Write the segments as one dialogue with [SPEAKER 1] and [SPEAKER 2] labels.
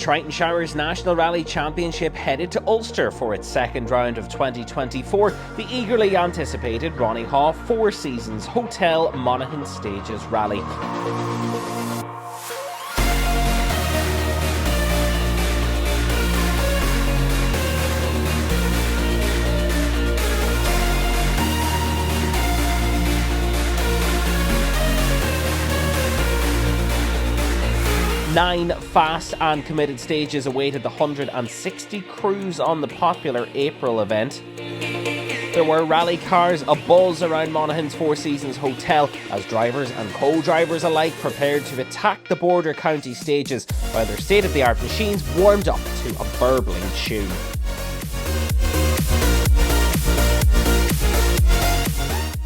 [SPEAKER 1] Triton Showers National Rally Championship headed to Ulster for its second round of 2024, the eagerly anticipated Ronnie Haw Four Seasons Hotel Monaghan Stages Rally. Nine fast and committed stages awaited the 160 crews on the popular April event. There were rally cars abuzz around Monaghan's Four Seasons Hotel as drivers and co-drivers alike prepared to attack the border county stages while their state-of-the-art machines warmed up to a burbling tune.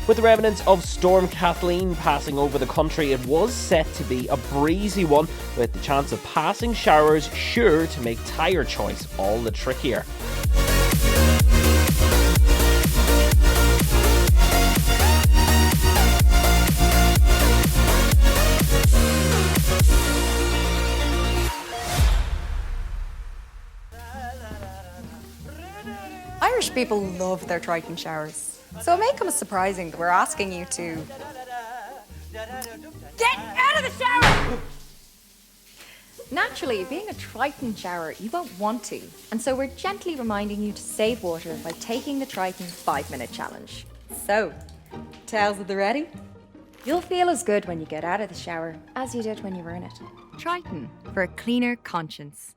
[SPEAKER 1] With the remnants of Storm Kathleen passing over the country, it was set to be a breezy one, with the chance of passing showers sure to make tyre choice all the trickier.
[SPEAKER 2] Irish people love their Triton showers. So it may come as surprising that we're asking you to get out of the shower! Naturally, being a Triton shower, you won't want to. And so we're gently reminding you to save water by taking the Triton 5-minute challenge. So, towels at the ready? You'll feel as good when you get out of the shower as you did when you were in it. Triton, for a cleaner conscience.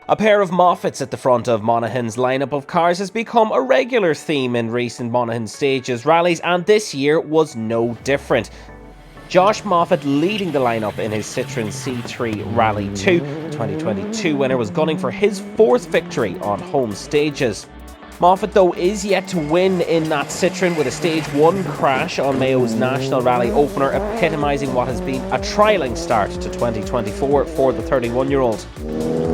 [SPEAKER 1] A pair of Moffetts at the front of Monaghan's lineup of cars has become a regular theme in recent Monaghan Stages rallies, and this year was no different. Josh Moffett leading the lineup in his Citroen C3 Rally 2. The 2022 winner was gunning for his fourth victory on home stages. Moffett, though, is yet to win in that Citroen with a Stage 1 crash on Mayo's National Rally opener, epitomising what has been a trialling start to 2024 for the 31-year-old.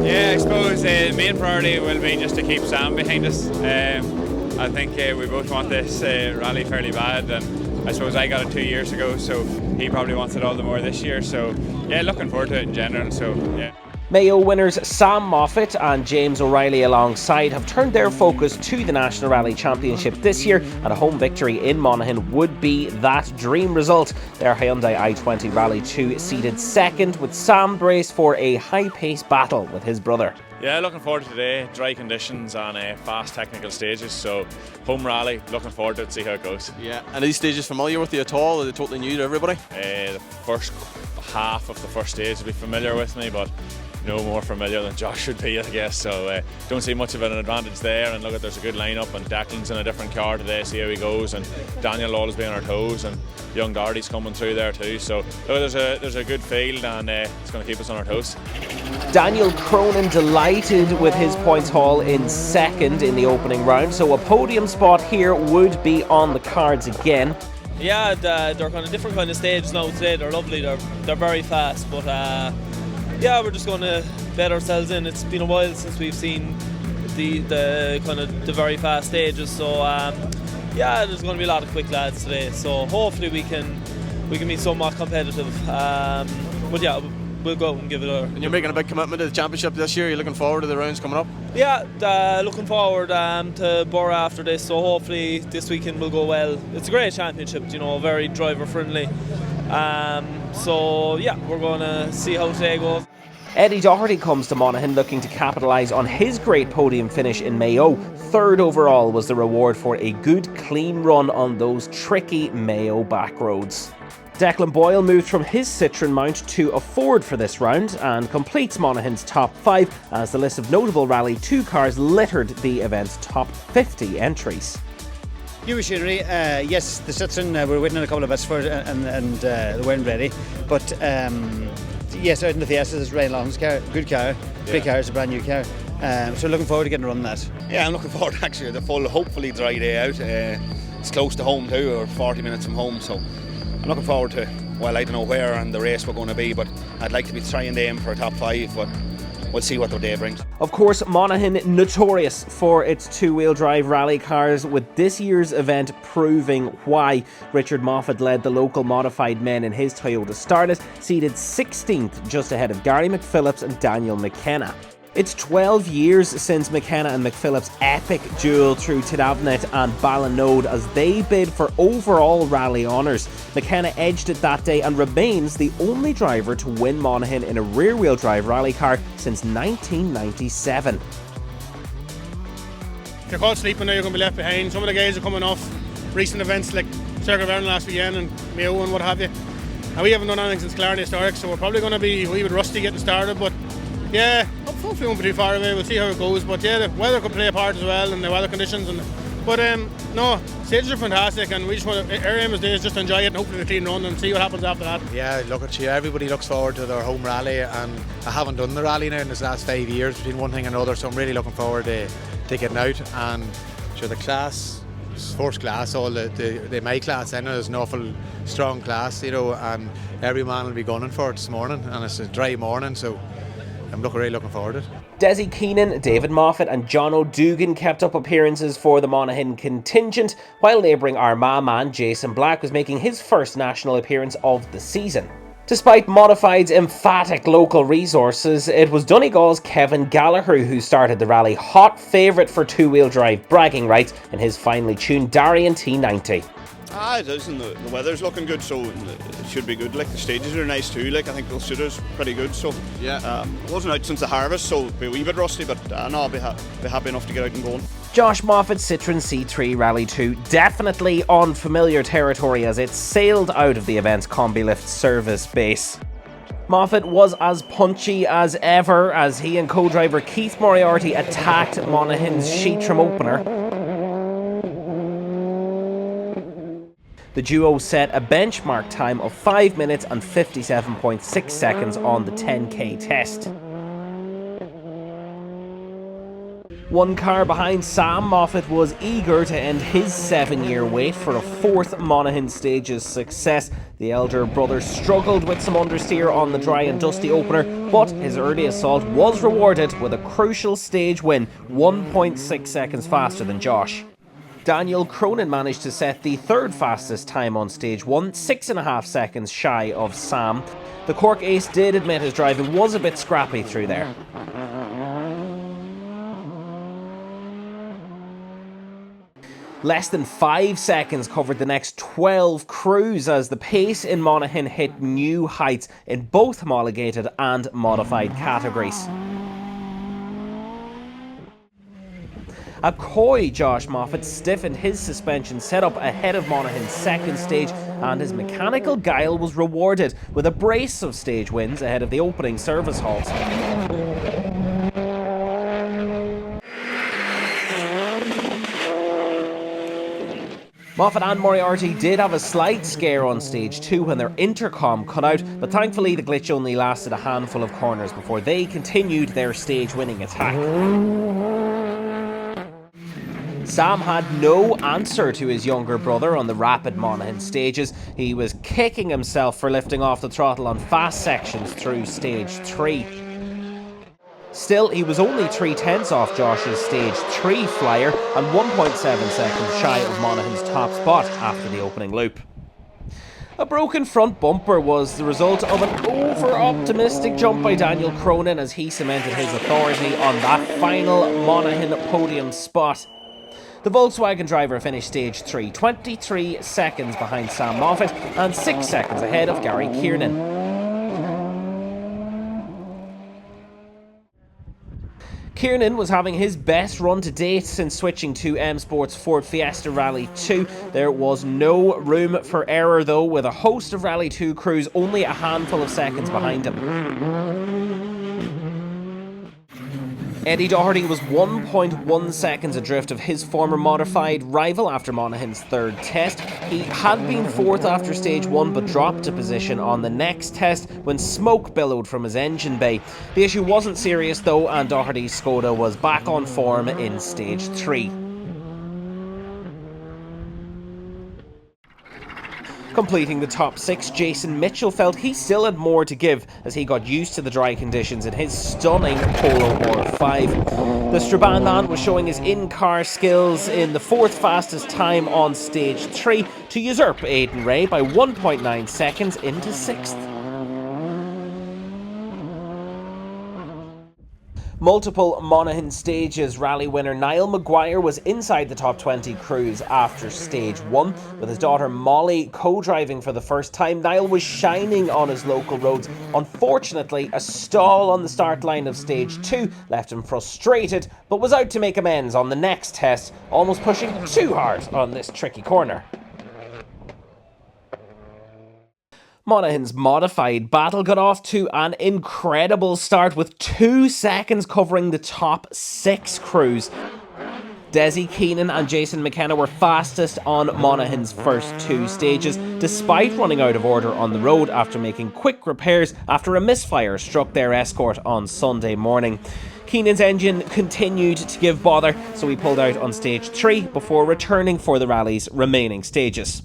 [SPEAKER 3] Yeah, I suppose the main priority will be just to keep Sam behind us. I think we both want this rally fairly bad, and I suppose I got it 2 years ago, so he probably wants it all the more this year. So yeah, looking forward to it in general. So yeah.
[SPEAKER 1] Mayo winners Sam Moffett and James O'Reilly alongside have turned their focus to the National Rally Championship this year, and a home victory in Monaghan would be that dream result. Their Hyundai i20 Rally 2 seated second, with Sam braced for a high-paced battle with his brother.
[SPEAKER 3] Yeah, looking forward to today. Dry conditions on fast technical stages, so home rally, looking forward to it, see how it goes.
[SPEAKER 4] Yeah, and are these stages familiar with you at all? Are they totally new to everybody?
[SPEAKER 3] The first half of the first stage will be familiar with me, but no more familiar than Josh should be, I guess. So don't see much of an advantage there. And look, there's a good lineup, and Declan's in a different car today, see how he goes, and Daniel will always be on our toes, and young Doherty's coming through there too. So look, there's a good field, and it's going to keep us on our toes.
[SPEAKER 1] Daniel Cronin delighted with his points haul in second in the opening round, so a podium spot here would be on the cards again.
[SPEAKER 5] Yeah, they're kind of different kind of stages now today. They're lovely, they're very fast, but yeah, we're just going to bet ourselves in. It's been a while since we've seen the kind of the very fast stages, so yeah, there's going to be a lot of quick lads today. So hopefully we can be somewhat competitive. But yeah, we'll go out and give it a.
[SPEAKER 4] And you're making a big commitment to the championship this year. You're looking forward to the rounds coming up.
[SPEAKER 5] Yeah, looking forward to Borough after this. So hopefully this weekend will go well. It's a great championship, very driver friendly. So yeah, we're going to see how today goes.
[SPEAKER 1] Eddie Doherty comes to Monaghan looking to capitalise on his great podium finish in Mayo. Third overall was the reward for a good clean run on those tricky Mayo back roads. Declan Boyle moved from his Citroen mount to a Ford for this round and completes Monaghan's top 5 as the list of notable Rally 2 cars littered the event's top 50 entries.
[SPEAKER 6] New machinery, yes, the Citroen, we're waiting on a couple of bits for it and they weren't ready. But yes, out in the Fiesta is Ryan Long's car, good car, great car, it's a brand new car. So looking forward to getting a run on that.
[SPEAKER 7] Yeah, I'm looking forward actually to the full, hopefully dry day out. It's close to home too, or 40 minutes from home, so I'm looking forward to, well, I don't know where on the race we're going to be, but I'd like to be trying to aim for a top 5, but we'll see what the day brings.
[SPEAKER 1] Of course, Monaghan notorious for its two-wheel drive rally cars, with this year's event proving why. Richard Moffett led the local modified men in his Toyota Starlet, seated 16th just ahead of Gary McPhillips and Daniel McKenna. It's 12 years since McKenna and McPhillips' epic duel through Tidavnet and Ballinode as they bid for overall rally honours. McKenna edged it that day and remains the only driver to win Monaghan in a rear-wheel drive rally car since 1997.
[SPEAKER 8] If you're caught sleeping now, you're going to be left behind. Some of the guys are coming off recent events like Circuit of Ireland last weekend and Mayo and what have you. And we haven't done anything since Clarendon Historic, so we're probably going to be a wee bit rusty getting started, but yeah, hopefully we won't be too far away. We'll see how it goes. But yeah, the weather could play a part as well, and the weather conditions. But no, stages are fantastic, and we just want to, our aim is just to enjoy it and hopefully the clean run and see what happens after that.
[SPEAKER 9] Yeah, look at you. Everybody looks forward to their home rally, and I haven't done the rally now in this last 5 years between one thing and another, so I'm really looking forward to getting out. And sure, the class, first class, all the my class, I know there's an awful strong class, you know, and every man will be gunning for it this morning, and it's a dry morning, so I'm really looking forward to it.
[SPEAKER 1] Desi Keenan, David Moffett and John O'Dugan kept up appearances for the Monaghan contingent, while neighbouring Armagh man Jason Black was making his first national appearance of the season. Despite Modified's emphatic local resources, it was Donegal's Kevin Gallagher who started the rally, hot favourite for two-wheel drive bragging rights in his finely tuned Darien T90.
[SPEAKER 10] It is, and the weather's looking good, so it should be good. Like, the stages are nice too. Like, I think they'll suit us pretty good. So yeah, wasn't out since the harvest, so it'll be a wee bit rusty, but no, I'll be happy enough to get out and going.
[SPEAKER 1] Josh Moffett's Citroen C3 Rally 2 definitely on familiar territory as it sailed out of the event's combi lift service base. Moffett was as punchy as ever as he and co-driver Keith Moriarty attacked Monaghan's Sheetram opener. The duo set a benchmark time of 5 minutes and 57.6 seconds on the 10k test. One car behind Sam Moffett was eager to end his 7-year wait for a fourth Monaghan Stages success. The elder brother struggled with some understeer on the dry and dusty opener, but his early assault was rewarded with a crucial stage win, 1.6 seconds faster than Josh. Daniel Cronin managed to set the third fastest time on stage 1, 6.5 seconds shy of Sam. The Cork ace did admit his driving was a bit scrappy through there. Less than 5 seconds covered the next 12 crews as the pace in Monaghan hit new heights in both homologated and modified categories. A coy Josh Moffett stiffened his suspension setup ahead of Monaghan's second stage, and his mechanical guile was rewarded with a brace of stage wins ahead of the opening service halt. Moffett and Moriarty did have a slight scare on stage 2 when their intercom cut out, but thankfully the glitch only lasted a handful of corners before they continued their stage-winning attack. Sam had no answer to his younger brother on the rapid Monaghan stages. He was kicking himself for lifting off the throttle on fast sections through stage 3. Still, he was only 3/10 off Josh's stage 3 flyer and 1.7 seconds shy of Monaghan's top spot after the opening loop. A broken front bumper was the result of an over-optimistic jump by Daniel Cronin as he cemented his authority on that final Monaghan podium spot. The Volkswagen driver finished stage 3, 23 seconds behind Sam Moffett and 6 seconds ahead of Gary Kiernan. Kiernan was having his best run to date since switching to M Sport's Ford Fiesta Rally 2. There was no room for error though, with a host of Rally 2 crews only a handful of seconds behind him. Eddie Doherty was 1.1 seconds adrift of his former modified rival after Monaghan's third test. He had been fourth after stage 1 but dropped a position on the next test when smoke billowed from his engine bay. The issue wasn't serious though, and Doherty's Skoda was back on form in stage 3. Completing the top 6, Jason Mitchell felt he still had more to give as he got used to the dry conditions in his stunning Polo R5. The Strabane man was showing his in-car skills in the 4th fastest time on stage 3 to usurp Aidan Ray by 1.9 seconds into 6th. Multiple Monaghan stages rally winner Niall Maguire was inside the top 20 crews after stage 1. With his daughter Molly co-driving for the first time, Niall was shining on his local roads. Unfortunately, a stall on the start line of stage 2 left him frustrated, but was out to make amends on the next test, almost pushing too hard on this tricky corner. Monaghan's modified battle got off to an incredible start with 2 seconds covering the top 6 crews. Desi Keenan and Jason McKenna were fastest on Monaghan's first 2 stages, despite running out of order on the road after making quick repairs after a misfire struck their escort on Sunday morning. Keenan's engine continued to give bother, so he pulled out on stage 3 before returning for the rally's remaining stages.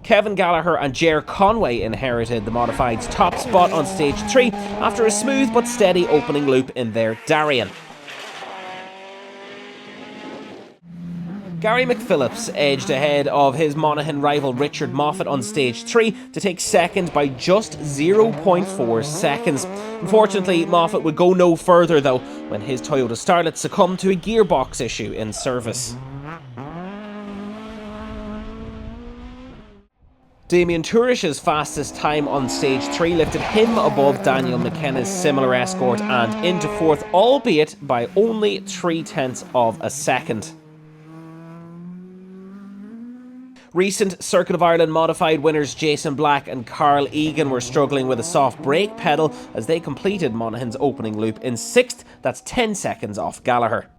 [SPEAKER 1] Kevin Gallagher and Ger Conway inherited the modified's top spot on stage 3 after a smooth but steady opening loop in their Darien. Gary McPhillips edged ahead of his Monaghan rival Richard Moffett on stage 3 to take second by just 0.4 seconds. Unfortunately, Moffett would go no further though when his Toyota Starlet succumbed to a gearbox issue in service. Damien Tourish's fastest time on stage 3 lifted him above Daniel McKenna's similar escort and into 4th, albeit by only 0.3 of a second. Recent Circuit of Ireland modified winners Jason Black and Carl Egan were struggling with a soft brake pedal as they completed Monaghan's opening loop in 6th, that's 10 seconds off Gallagher.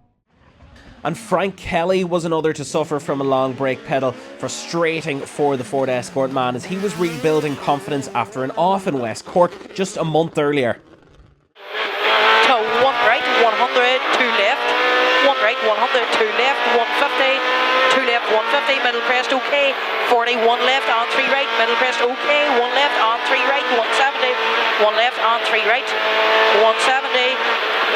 [SPEAKER 1] And Frank Kelly was another to suffer from a long brake pedal, frustrating for the Ford Escort man as he was rebuilding confidence after an off in West Cork just a month earlier.
[SPEAKER 11] To 1 right, 100, 2 left, 1 right, 100, 2 left, 150, 2 left, 150, middle crest okay, 40, 1 left, on 3 right, middle crest okay, 1 left, on 3 right, 170, 1 left, on 3 right, 170,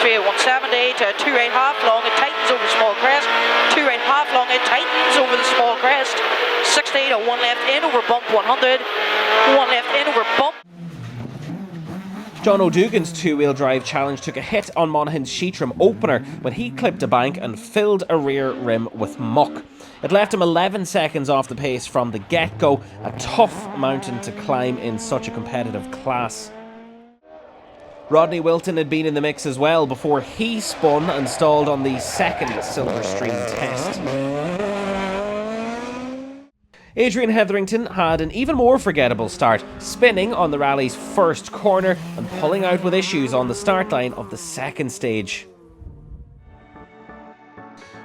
[SPEAKER 11] 170 to 2 right half long, it tightens over small crest, 2 right half long, it tightens over the small crest, 60 to 1 left in over bump 100, 1 left in over bump.
[SPEAKER 1] John O'Dugan's 2-wheel drive challenge took a hit on Monaghan's Sheetram opener when he clipped a bank and filled a rear rim with muck. It left him 11 seconds off the pace from the get-go, a tough mountain to climb in such a competitive class. Rodney Wilton had been in the mix as well before he spun and stalled on the second Silverstream test. Adrian Hetherington had an even more forgettable start, spinning on the rally's first corner and pulling out with issues on the start line of the second stage.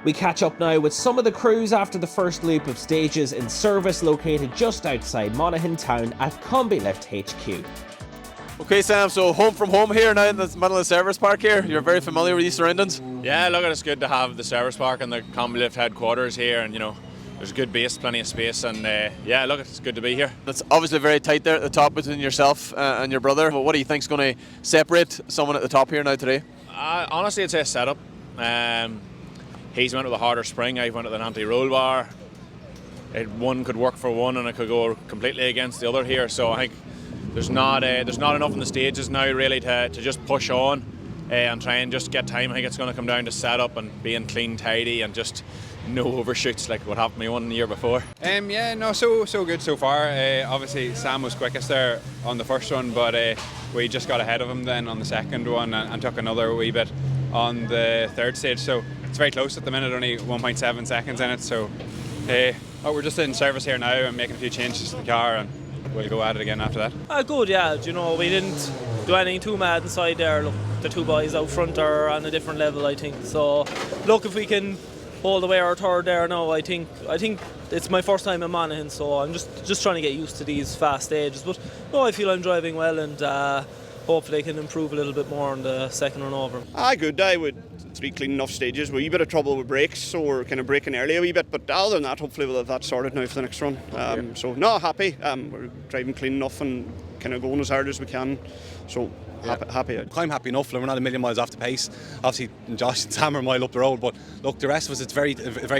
[SPEAKER 1] We catch up now with some of the crews after the first loop of stages in service located just outside Monaghan town at Combi-Lift HQ.
[SPEAKER 4] Okay, Sam, so home from home here now in the middle of the service park here. You're very familiar with these surroundings?
[SPEAKER 3] Yeah, look, it's good to have the service park and the Combi-Lift headquarters here, and you know, there's a good base, plenty of space, and yeah, look, it's good to be here.
[SPEAKER 4] It's obviously very tight there at the top between yourself and your brother. What do you think is going to separate someone at the top here now today?
[SPEAKER 3] Honestly, it's a setup. He's went with a harder spring, I went with an anti-roll bar. One could work for one and it could go completely against the other here, so I think there's not enough in the stages now really to just push on and try and just get time. I think it's going to come down to setup and being clean, tidy, and just no overshoots like what happened to me one year before.
[SPEAKER 12] Yeah, no, so good so far. Obviously Sam was quickest there on the first one, but we just got ahead of him then on the second one and took another wee bit on the third stage. So it's very close at the minute, only 1.7 seconds in it. So we're just in service here now and making a few changes to the car, and we'll go at it again after that.
[SPEAKER 5] Good, yeah. You know, we didn't do anything too mad inside there. Look, the two boys out front are on a different level, I think. So, look, if we can hold away our third there now, I think it's my first time in Monaghan, so I'm just trying to get used to these fast stages. But no, I feel I'm driving well, and hopefully I can improve a little bit more on the second run over.
[SPEAKER 10] Good. I would 3 clean enough stages. With a wee bit of trouble with brakes, so we're kind of braking early a wee bit. But other than that, hopefully we'll have that sorted now for the next run. So no, happy. We're driving clean enough and kind of going as hard as we can. So happy.
[SPEAKER 13] I'm happy enough. We're not a million miles off the pace. Obviously, Josh and Sam are a mile up the road, but look, the rest of us, it's very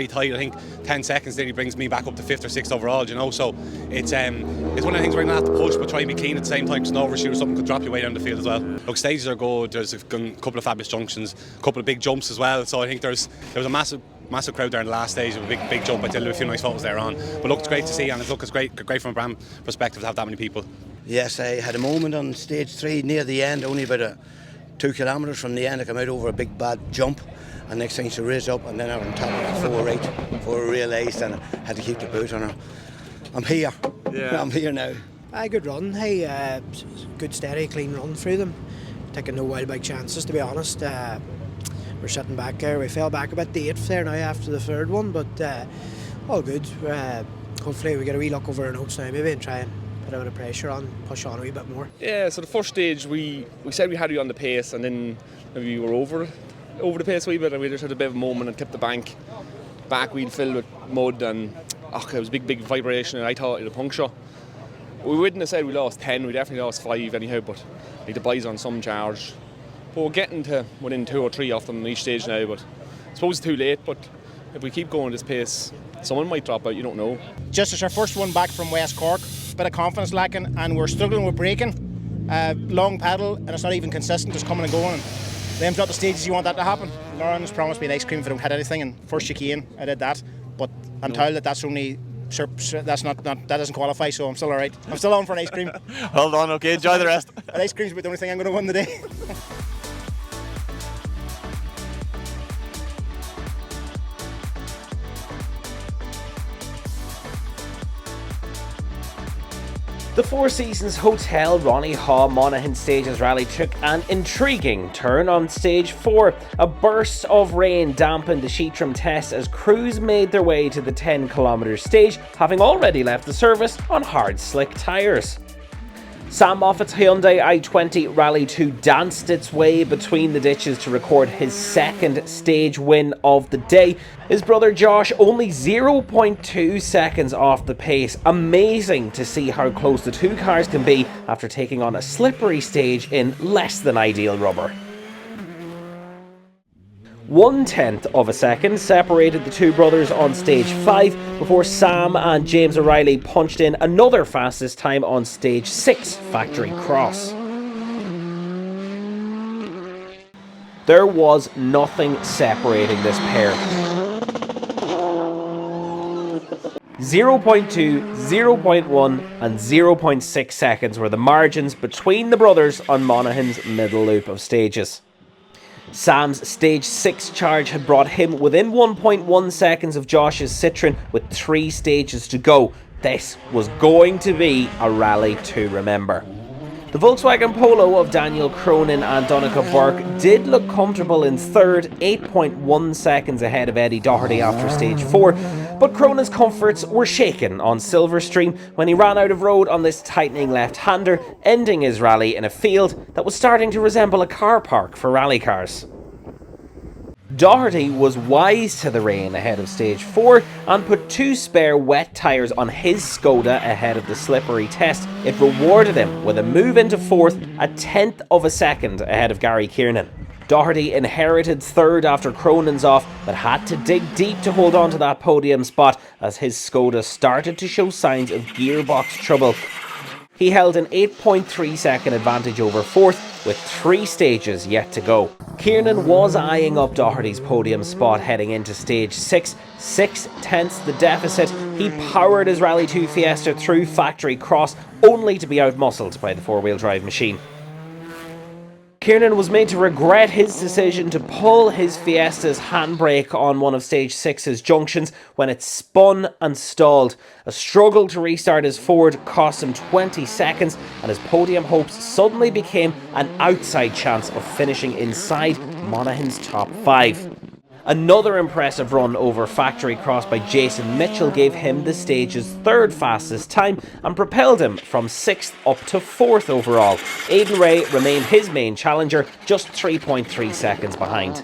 [SPEAKER 13] tight. I think 10 seconds nearly brings me back up to 5th or 6th overall. You know, so it's one of the things we're going to have to push, but try and be clean at the same time. Because an overshoot or something could drop you way down the field as well. Look, stages are good. There's a couple of fabulous junctions, a couple of big jumps as well. So I think there was a massive crowd there in the last stage with a big jump. I tell you, a few nice photos there on. But look, it's great to see, and it's great from a brand perspective to have that many people.
[SPEAKER 14] Yes, I had a moment on stage 3 near the end, only about 2 kilometres from the end. I came out over a big bad jump, and next thing she raised up, and then I was on top of the 4-8 before I realised, and I had to keep the boot on her. I'm here. Yeah. I'm here now.
[SPEAKER 15] Good run. Hey, good steady, clean run through them. Taking no wild big chances, to be honest. We're sitting back there. We fell back a bit the 8th there now after the 3rd one, but all good. Hopefully we get a wee look over our notes now, maybe, and try and put a bit of pressure on, push on a wee bit more.
[SPEAKER 16] Yeah, so the first stage we said we had to be on the pace, and then maybe we were over the pace a wee bit, and we just had a bit of a moment and tipped the bank. Back wheel filled with mud, and it was a big vibration, and I thought it would puncture. We wouldn't have said we lost 10, we definitely lost 5 anyhow, but the boys on some charge. But we're getting to within 2 or 3 of them each stage now, but I suppose it's too late, but if we keep going this pace, someone might drop out, you don't know.
[SPEAKER 17] Just as our first one back from West Cork, bit of confidence lacking, and we're struggling with braking. Long pedal, and it's not even consistent, just coming and going. And them drop the stages, you want that to happen. Lauren's promised me an ice cream if I don't hit anything, and first chicane, I did that. But I'm told that's only... that doesn't qualify, so I'm still alright. I'm still on for an ice cream.
[SPEAKER 4] Hold on, okay, enjoy the rest.
[SPEAKER 17] An ice cream's about the only thing I'm going to win today.
[SPEAKER 1] The Four Seasons Hotel Ronnie Haw Monaghan Stages Rally took an intriguing turn on stage 4. A burst of rain dampened the Sheetram test as crews made their way to the 10km stage, having already left the service on hard slick tyres. Sam Moffett's Hyundai i20 Rally 2 danced its way between the ditches to record his 2nd stage win of the day. His brother Josh only 0.2 seconds off the pace. Amazing to see how close the 2 cars can be after taking on a slippery stage in less than ideal rubber. 1/10 of a second separated the 2 brothers on stage 5 before Sam and James O'Reilly punched in another fastest time on stage 6, Factory Cross. There was nothing separating this pair. 0.2, 0.1 and 0.6 seconds were the margins between the brothers on Monaghan's middle loop of stages. Sam's stage 6 charge had brought him within 1.1 seconds of Josh's Citroen with 3 stages to go. This was going to be a rally to remember. The Volkswagen Polo of Daniel Cronin and Donncha Burke did look comfortable in 3rd, 8.1 seconds ahead of Eddie Doherty after stage 4, but Cronin's comforts were shaken on Silverstream when he ran out of road on this tightening left-hander, ending his rally in a field that was starting to resemble a car park for rally cars. Doherty was wise to the rain ahead of stage 4 and put 2 spare wet tyres on his Skoda ahead of the slippery test. It rewarded him with a move into 4th, a 1/10 of a second ahead of Gary Kiernan. Doherty inherited 3rd after Cronin's off, but had to dig deep to hold on to that podium spot as his Skoda started to show signs of gearbox trouble. He held an 8.3 second advantage over 4th with 3 stages yet to go. Kiernan was eyeing up Doherty's podium spot heading into stage 6, 6/10 the deficit. He powered his Rally 2 Fiesta through Factory Cross only to be outmuscled by the 4-wheel drive machine. Kiernan was made to regret his decision to pull his Fiesta's handbrake on one of stage 6's junctions when it spun and stalled. A struggle to restart his Ford cost him 20 seconds and his podium hopes suddenly became an outside chance of finishing inside Monaghan's top 5. Another impressive run over Factory Cross by Jason Mitchell gave him the stage's 3rd fastest time and propelled him from 6th up to 4th overall. Aidan Ray remained his main challenger, just 3.3 seconds behind.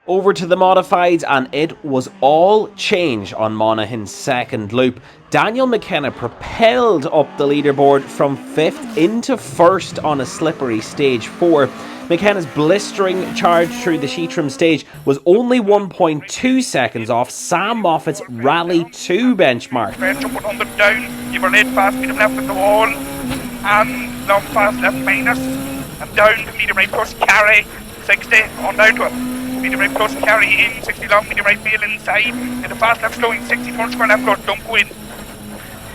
[SPEAKER 1] Over to the modifieds, and it was all change on Monaghan's second loop. Daniel McKenna propelled up the leaderboard from 5th into 1st on a slippery stage 4. McKenna's blistering charge through the Sheetram stage was only 1.2 seconds off Sam Moffett's Rally 2 benchmark.
[SPEAKER 18] Jump 100 down, you were late fast, medium left at the wall, and long fast left minus, and down to medium right plus carry, 60, on down to it. Medium right plus carry in, 60 long, medium right wheel inside, into fast left slowing, 60 front square left close, don't go in.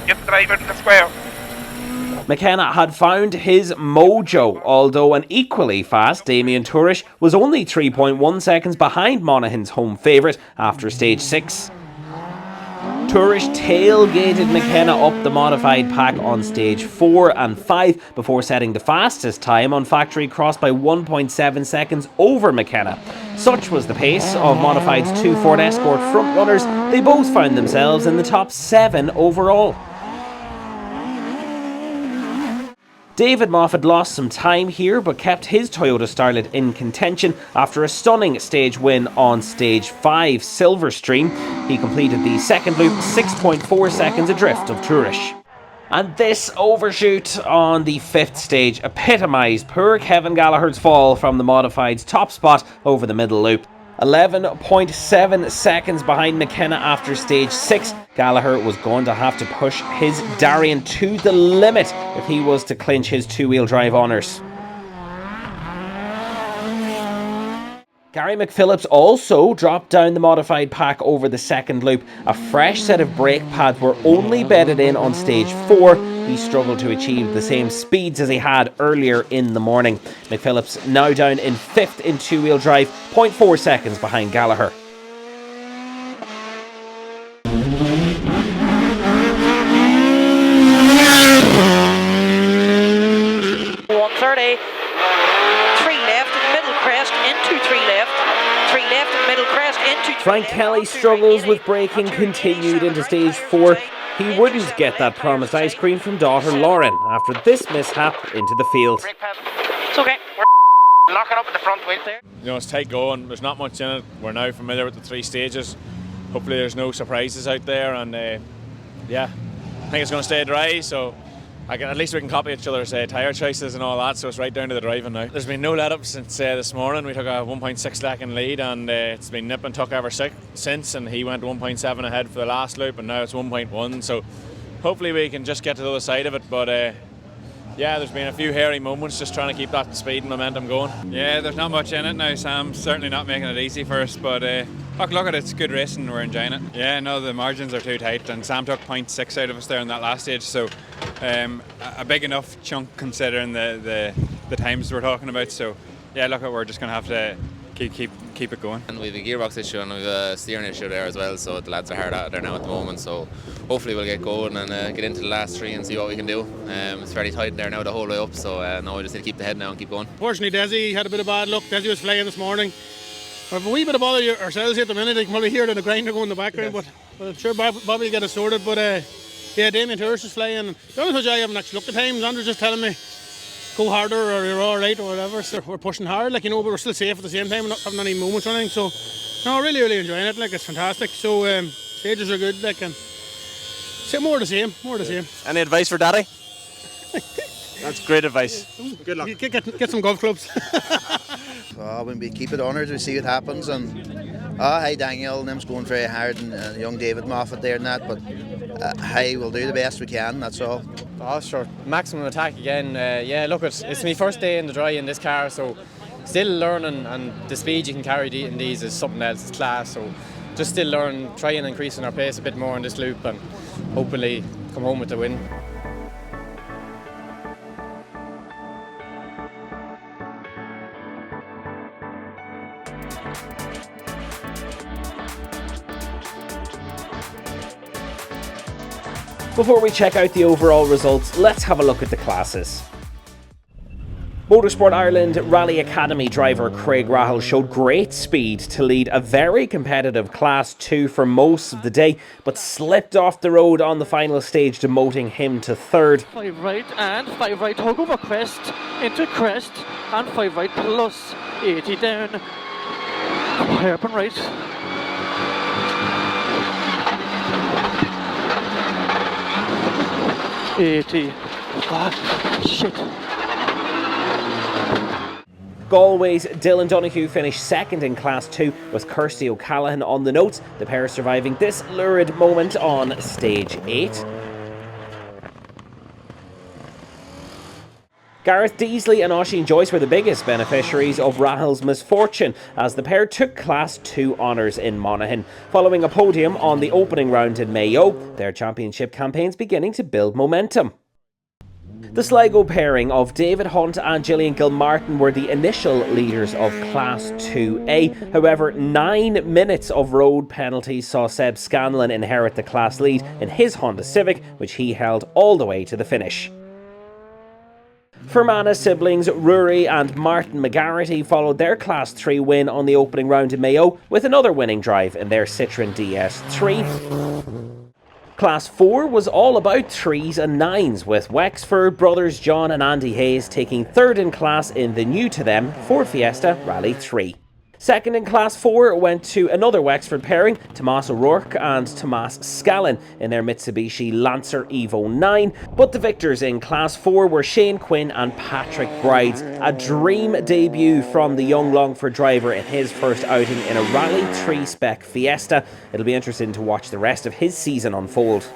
[SPEAKER 18] Get the driver to the square.
[SPEAKER 1] McKenna had found his mojo, although an equally fast Damien Tourish was only 3.1 seconds behind Monaghan's home favourite after stage 6. Tourish tailgated McKenna up the modified pack on stage 4 and 5 before setting the fastest time on factory cross by 1.7 seconds over McKenna. Such was the pace of Modified's 2 Ford Escort frontrunners, they both found themselves in the top 7 overall. David Moffett lost some time here but kept his Toyota Starlet in contention after a stunning stage win on stage 5 Silverstream. He completed the second loop 6.4 seconds adrift of Tourish. And this overshoot on the 5th stage epitomised poor Kevin Gallagher's fall from the Modified's top spot over the middle loop. 11.7 seconds behind McKenna after stage 6, Gallagher was going to have to push his Darien to the limit if he was to clinch his two-wheel drive honours. Gary McPhillips also dropped down the modified pack over the second loop. A fresh set of brake pads were only bedded in on stage 4. He struggled to achieve the same speeds as he had earlier in the morning. McPhillips now down in 5th in two-wheel drive, 0.4 seconds behind Gallagher. Frank Kelly's struggles with braking continued into stage 4. He wouldn't get that promised ice cream from daughter Lauren after this mishap into the field.
[SPEAKER 18] It's okay, we're locking up at the front wheel there.
[SPEAKER 3] You know, it's tight going, there's not much in it. We're now familiar with the 3 stages. Hopefully there's no surprises out there, and yeah, I think it's going to stay dry, so at least we can copy each other's tyre choices and all that, so it's right down to the driving now. There's been no let-up since this morning. We took a 1.6 second lead, and it's been nip and tuck ever since, and he went 1.7 ahead for the last loop, and now it's 1.1, so hopefully we can just get to the other side of it, but yeah, there's been a few hairy moments just trying to keep that speed and momentum going.
[SPEAKER 12] Yeah, there's not much in it now, Sam's certainly not making it easy for us, but look at it, it's good racing, we're enjoying it. Yeah, no, the margins are too tight, and Sam took 0.6 out of us there in that last stage, so a big enough chunk considering the times we're talking about, so yeah, look, we're just going to have to keep it going.
[SPEAKER 19] And we have a gearbox issue and we have a steering issue there as well, so the lads are hard at it there now at the moment, so hopefully we'll get going and get into the last 3 and see what we can do. It's very tight there now the whole way up, so now we just need to keep the head now and keep going.
[SPEAKER 8] Fortunately, Desi had a bit of bad luck. Desi was flying this morning. We have a wee bit of bother ourselves here at the minute. You can probably hear it in the grinder going in the background, yes. But I'm sure Bobby will get it sorted. But yeah, Damien Tourish is flying. The only thing I haven't actually looked at times. Andrew's just telling me go harder or you're all right or whatever. So we're pushing hard, like, you know, but we're still safe at the same time. We're not having any moments or anything. So no, really enjoying it. Like, it's fantastic. So stages are good. Like, and more of the same.
[SPEAKER 4] Any advice for Daddy? That's great advice.
[SPEAKER 8] Good luck. Get some golf clubs.
[SPEAKER 6] When we keep it honoured, we see what happens. And hi Daniel, them's going very hard, and young David Moffett there and that. But hey, we'll do the best we can. That's all.
[SPEAKER 20] Oh sure, maximum attack again. Yeah, look, it's my first day in the dry in this car, so still learning, and the speed you can carry in these is something else. It's class. So just still learn, try and increasing our pace a bit more in this loop, and hopefully come home with the win.
[SPEAKER 1] Before we check out the overall results, let's have a look at the classes. Motorsport Ireland Rally Academy driver Craig Rahal showed great speed to lead a very competitive Class 2 for most of the day, but slipped off the road on the final stage, demoting him to 3rd.
[SPEAKER 21] 5 right and 5 right, hug over crest, into crest, and 5 right plus 80 down. hairpin right. Shit.
[SPEAKER 1] Galway's Dylan Donoghue finished second in Class 2 with Kirsty O'Callaghan on the notes, the pair surviving this lurid moment on Stage 8. Gareth Deasley and Oisin Joyce were the biggest beneficiaries of Rahil's misfortune as the pair took Class 2 honours in Monaghan. Following a podium on the opening round in Mayo, their championship campaigns beginning to build momentum. The Sligo pairing of David Hunt and Gillian Gilmartin were the initial leaders of Class 2A. However, 9 minutes of road penalties saw Seb Scanlon inherit the class lead in his Honda Civic, which he held all the way to the finish. Fermanagh siblings Rory and Martin McGarrity followed their Class 3 win on the opening round in Mayo with another winning drive in their Citroën DS3. Class 4 was all about 3s and 9s, with Wexford brothers John and Andy Hayes taking third in class in the new-to-them Ford Fiesta Rally 3. Second in Class 4 went to another Wexford pairing, Tomas O'Rourke and Tomas Scallon in their Mitsubishi Lancer Evo 9, but the victors in Class 4 were Shane Quinn and Patrick Brides, a dream debut from the young Longford driver in his first outing in a Rally 3 spec Fiesta. It'll be interesting to watch the rest of his season unfold.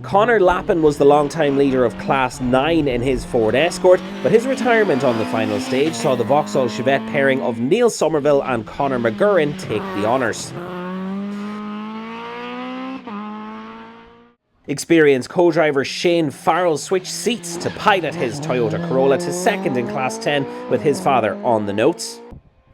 [SPEAKER 1] Conor Lappin was the long-time leader of Class 9 in his Ford Escort, but his retirement on the final stage saw the Vauxhall Chevette pairing of Neil Somerville and Conor McGurran take the honours. Experienced co-driver Shane Farrell switched seats to pilot his Toyota Corolla to second in Class 10 with his father on the notes.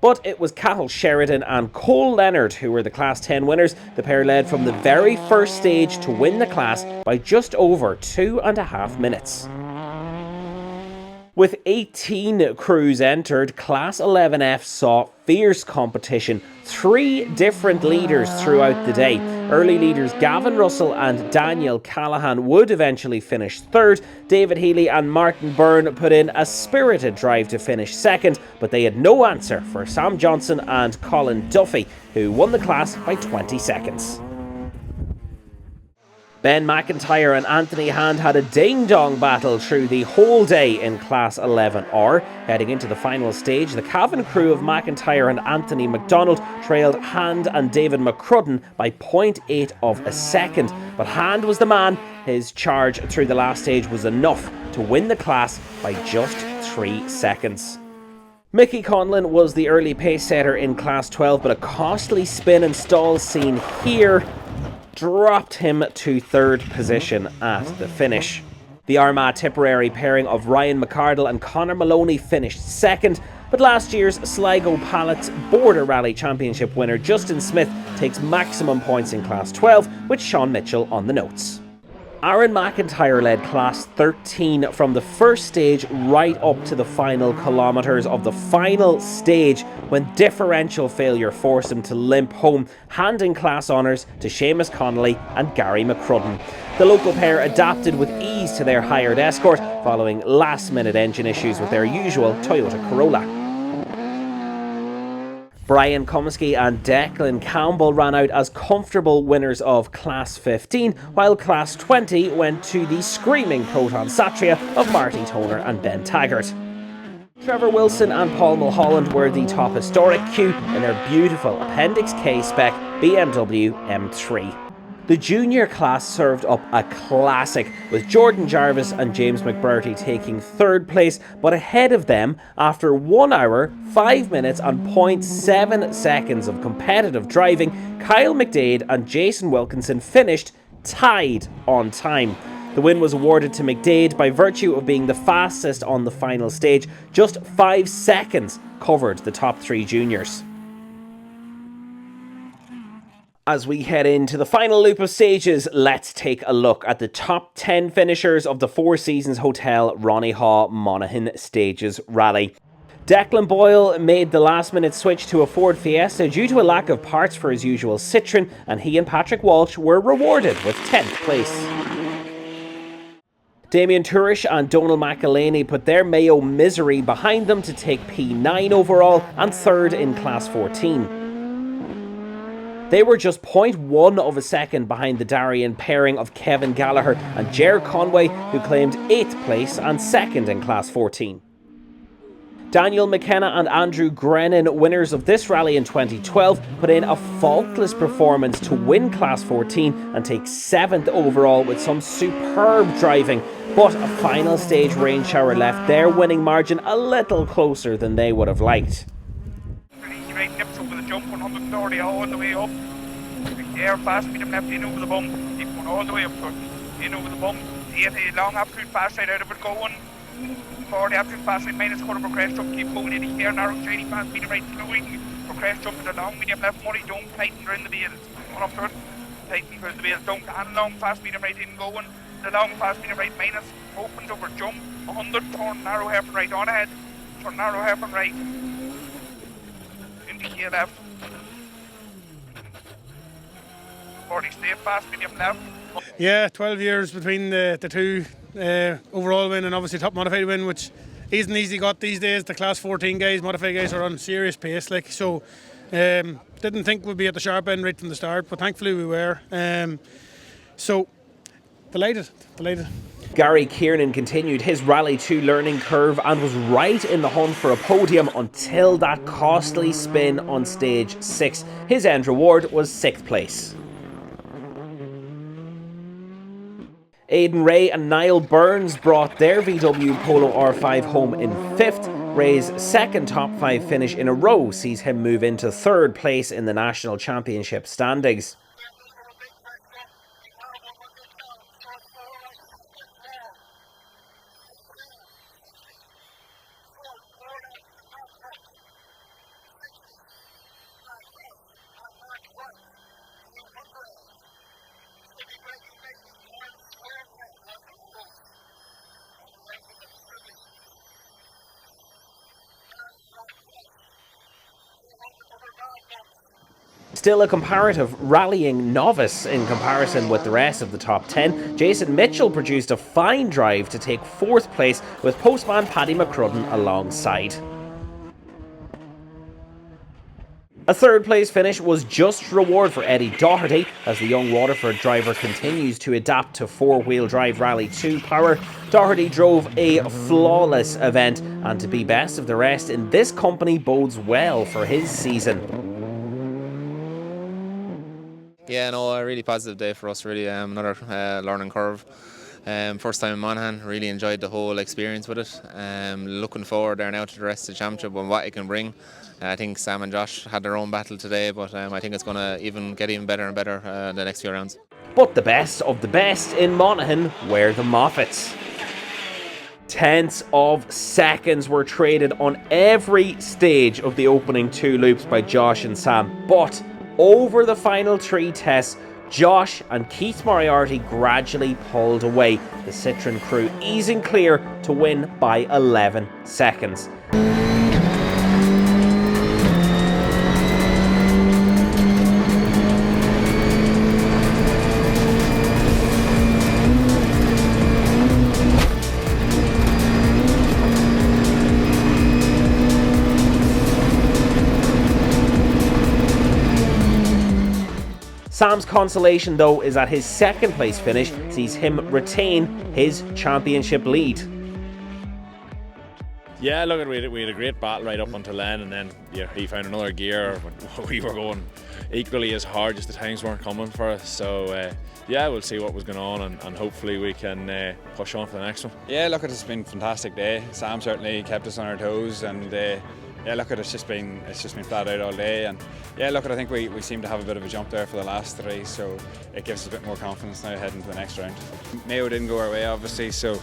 [SPEAKER 1] But it was Cathal Sheridan and Cole Leonard who were the Class 10 winners. The pair led from the very first stage to win the class by just over 2.5 minutes. With 18 crews entered, Class 11F saw fierce competition. 3 different leaders throughout the day. Early leaders Gavin Russell and Daniel Callahan would eventually finish third. David Healy and Martin Byrne put in a spirited drive to finish second, but they had no answer for Sam Johnson and Colin Duffy, who won the class by 20 seconds. Ben McIntyre and Anthony Hand had a ding-dong battle through the whole day in Class 11R. Heading into the final stage, the Cavan crew of McIntyre and Anthony McDonald trailed Hand and David McCrudden by 0.8 of a second. But Hand was the man. His charge through the last stage was enough to win the class by just 3 seconds. Mickey Conlon was the early pace setter in Class 12, but a costly spin and stall scene here dropped him to third position at the finish. The Armagh Tipperary pairing of Ryan McCardle and Conor Maloney finished second, but last year's Sligo Pallets Border Rally Championship winner Justin Smith takes maximum points in Class 12, with Sean Mitchell on the notes. Aaron McIntyre led Class 13 from the first stage right up to the final kilometres of the final stage when differential failure forced him to limp home, handing class honours to Seamus Connolly and Gary McCrudden. The local pair adapted with ease to their hired Escort following last-minute engine issues with their usual Toyota Corolla. Brian Comiskey and Declan Campbell ran out as comfortable winners of Class 15, while Class 20 went to the screaming Proton Satria of Marty Toner and Ben Taggart. Trevor Wilson and Paul Mulholland were the top historic queue in their beautiful Appendix K spec BMW M3. The junior class served up a classic, with Jordan Jarvis and James McBurty taking third place, but ahead of them, after 1 hour, 5 minutes and 0.7 seconds of competitive driving, Kyle McDade and Jason Wilkinson finished tied on time. The win was awarded to McDade by virtue of being the fastest on the final stage. Just 5 seconds covered the top 3 juniors. As we head into the final loop of stages, let's take a look at the top 10 finishers of the Four Seasons Hotel Ronnie Haw Monaghan Stages Rally. Declan Boyle made the last-minute switch to a Ford Fiesta due to a lack of parts for his usual Citroën, and he and Patrick Walsh were rewarded with 10th place. Damien Turish and Donal McElhaney put their Mayo misery behind them to take P9 overall and third in Class 14. They were just 0.1 of a second behind the Darien pairing of Kevin Gallagher and Ger Conway, who claimed 8th place and 2nd in Class 14. Daniel McKenna and Andrew Grennan, winners of this rally in 2012, put in a faultless performance to win Class 14 and take 7th overall with some superb driving, but a final stage rain shower left their winning margin a little closer than they would have liked.
[SPEAKER 18] Right nips over the jump, 130 all the way up. Air fast, medium left in over the bump. Keep going all the way up, so in over the bump. 80 long absolute fast right out of it going. 40 absolute fast right minus quarter for crash jump. Keep going in the air, narrow, shiny fast, medium right slowing. For crash jump to the long, medium left, money, don't tighten her in the wheels. One up to it, tighten her in the wheels. Don't hand long, fast, medium right in going. The long, fast, medium right minus. Opens over jump. 100, turn narrow, half and right on ahead. Turn narrow, half and right. Here left. 40 stay fast, medium left.
[SPEAKER 8] Yeah, 12 years between the two, overall win and obviously top modified win, which isn't easy got these days. The Class 14 guys, modified guys are on serious pace, like, so didn't think we'd be at the sharp end right from the start, but thankfully we were. So delighted.
[SPEAKER 1] Gary Kiernan continued his Rally 2 learning curve and was right in the hunt for a podium until that costly spin on stage 6. His end reward was 6th place. Aidan Ray and Niall Burns brought their VW Polo R5 home in 5th. Ray's second top 5 finish in a row sees him move into 3rd place in the National Championship standings. Still a comparative rallying novice in comparison with the rest of the top 10, Jason Mitchell produced a fine drive to take 4th place with postman Paddy McCrudden alongside. A 3rd place finish was just reward for Eddie Doherty as the young Waterford driver continues to adapt to 4-wheel drive Rally 2 power. Doherty drove a flawless event, and to be best of the rest in this company bodes well for his season.
[SPEAKER 19] Yeah, no, a really positive day for us, really. Another learning curve. First time in Monaghan, really enjoyed the whole experience with it. Looking forward there now to the rest of the championship and what it can bring. I think Sam and Josh had their own battle today, but I think it's going to get even better and better the next few rounds.
[SPEAKER 1] But the best of the best in Monaghan were the Moffetts. Tenths of seconds were traded on every stage of the opening 2 loops by Josh and Sam, but over the final 3 tests, Josh and Keith Moriarty gradually pulled away, the Citroen crew easing clear to win by 11 seconds. Sam's consolation, though, is that his 2nd place finish sees him retain his championship lead.
[SPEAKER 3] Yeah, look, we had a great battle right up until then, and then he found another gear. We were going equally as hard, just the times weren't coming for us. So yeah, we'll see what was going on, and hopefully we can push on for the next one.
[SPEAKER 12] Yeah, look, it's been a fantastic day. Sam certainly kept us on our toes, and yeah, look, it's just been flat out all day, and yeah, look, I think we seem to have a bit of a jump there for the last 3, so it gives us a bit more confidence now heading to the next round. Mayo didn't go our way, obviously, so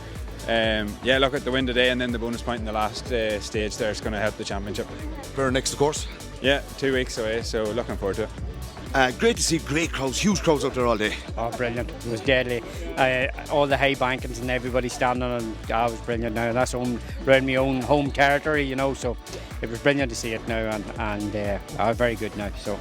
[SPEAKER 12] yeah, look at the win today, and then the bonus point in the last stage there is going to help the championship.
[SPEAKER 2] We're next, of course.
[SPEAKER 12] Yeah, 2 weeks away, so looking forward to it.
[SPEAKER 2] Great to see great crowds, huge crowds out there all day.
[SPEAKER 22] Oh, brilliant. It was deadly. All the high bankings and everybody standing, and it was brilliant now. And that's around my own home territory, you know, so it was brilliant to see it now, and very good now. So.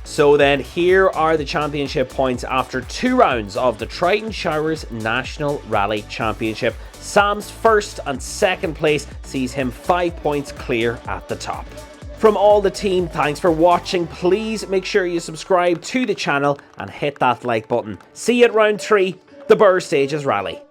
[SPEAKER 1] So then, here are the championship points after 2 rounds of the Triton Showers National Rally Championship. Sam's first and second place sees him 5 points clear at the top. From all the team, thanks for watching. Please make sure you subscribe to the channel and hit that like button. See you at round 3, the Burr Stages Rally.